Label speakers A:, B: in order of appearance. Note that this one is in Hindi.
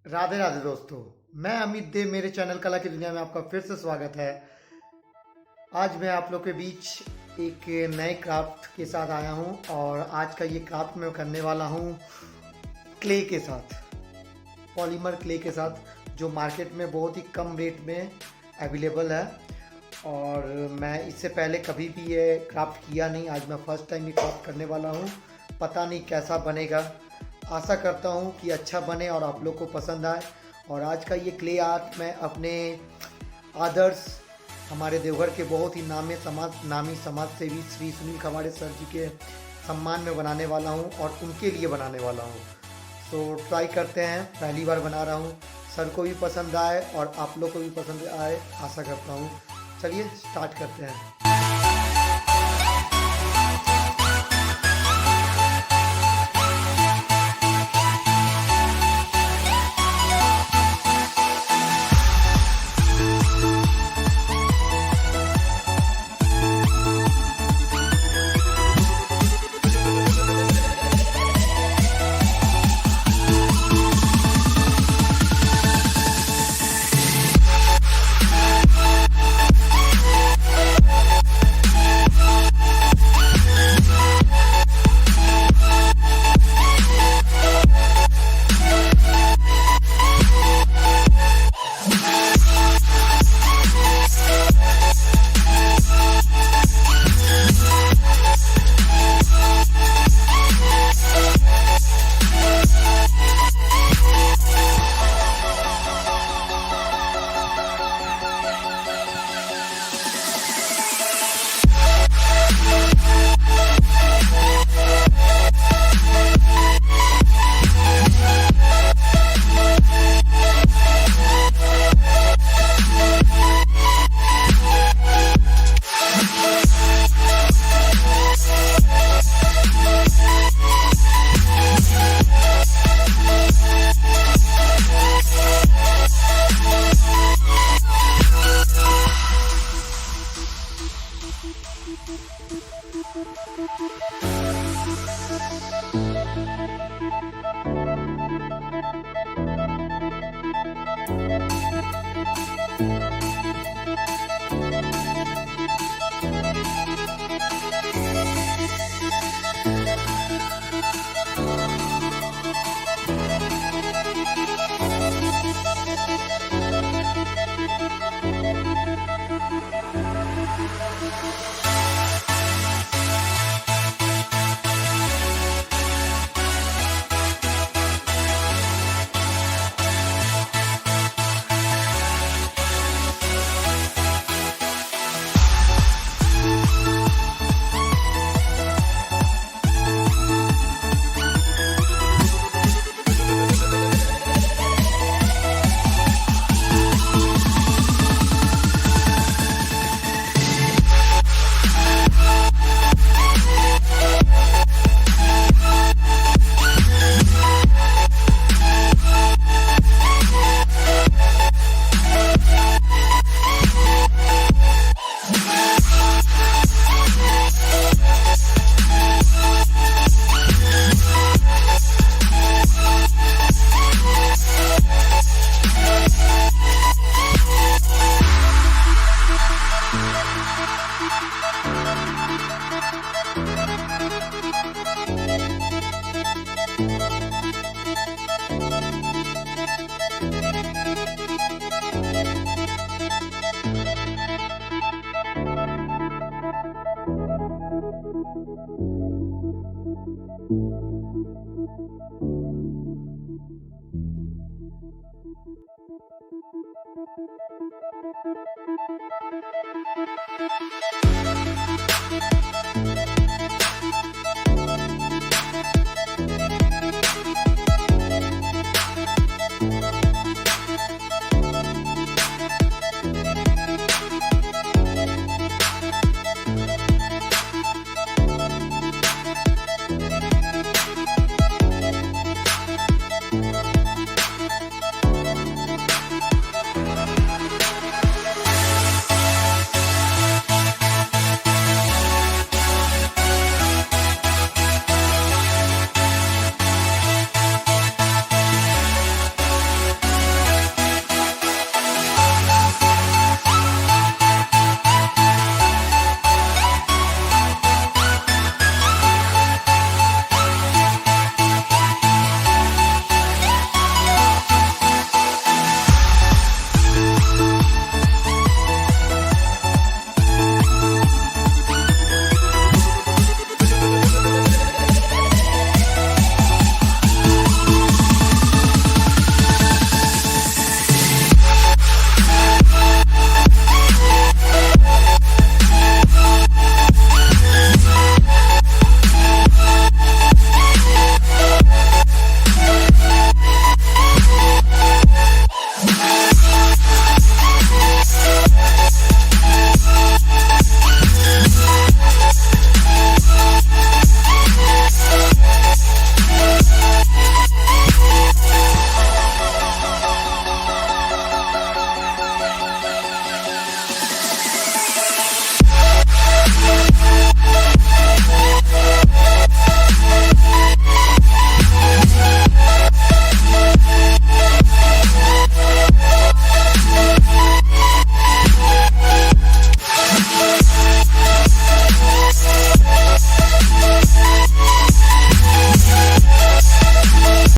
A: राधे राधे दोस्तों। मैं अमित देव, मेरे चैनल कला की दुनिया में आपका फिर से स्वागत है। आज मैं आप लोग के बीच एक नए क्राफ्ट के साथ आया हूं और आज का ये क्राफ्ट मैं करने वाला हूं क्ले के साथ, पॉलीमर क्ले के साथ, जो मार्केट में बहुत ही कम रेट में अवेलेबल है। और मैं इससे पहले कभी भी ये क्राफ्ट किया नहीं, आज मैं फर्स्ट टाइम ये क्राफ्ट करने वाला हूँ। पता नहीं कैसा बनेगा, आशा करता हूँ कि अच्छा बने और आप लोग को पसंद आए। और आज का ये क्ले आर्ट मैं अपने आदर्श, हमारे देवघर के बहुत ही नामी समाज सेवी श्री सुनील खवाड़े सर जी के सम्मान में बनाने वाला हूँ और उनके लिए बनाने वाला हूँ। तो ट्राई करते हैं, पहली बार बना रहा हूँ, सर को भी पसंद आए और आप लोग को भी पसंद आए, आशा करता हूँ। चलिए स्टार्ट करते हैं।